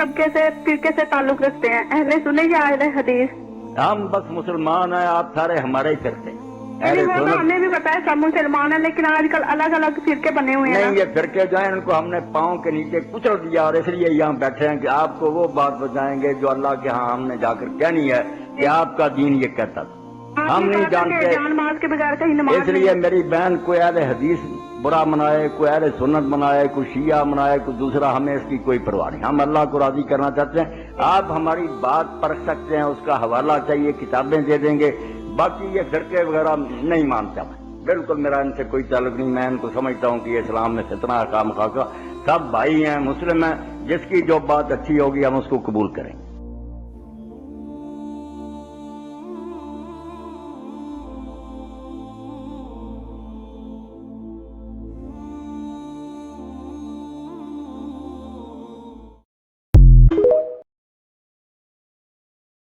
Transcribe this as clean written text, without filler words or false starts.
तबके से फिरके से ताल्लुक रखते हैं, अहले सुन्नत या अहले हदीस? हम बस मुसलमान हैं, आप सारे हमारे ही फिरके। नहीं, वो तो हमें भी बताया सब मुसलमान है, लेकिन आजकल अलग अलग फिरके बने हुए हैं नहीं, ना। ये फिरके जो है उनको हमने पाँव के नीचे कुचल दिया और इसलिए यहाँ बैठे हैं कि आपको वो बात बताएंगे जो अल्लाह के यहाँ हमने जाकर कहनी है कि आपका दीन ये कहता था। हम नहीं जानते, जान माज के बगैर कहीं नमाज इसलिए मेरी बहन कोई अहले हदीस बुरा मनाए, कोई अहले सुन्नत मनाए, कोई शिया मनाए, कोई दूसरा, हमें इसकी कोई परवाह नहीं। हम अल्लाह को राजी करना चाहते हैं। आप हमारी बात परख सकते हैं, उसका हवाला चाहिए, किताबें दे देंगे। बाकी ये फिरके वगैरह नहीं मानता मैं, बिल्कुल मेरा इनसे कोई ताल्लुक नहीं। मैं इनको समझता हूँ कि इस्लाम में फितना काम खाका, सब भाई हैं, मुस्लिम हैं, जिसकी जो बात अच्छी होगी हम उसको कबूल करेंगे।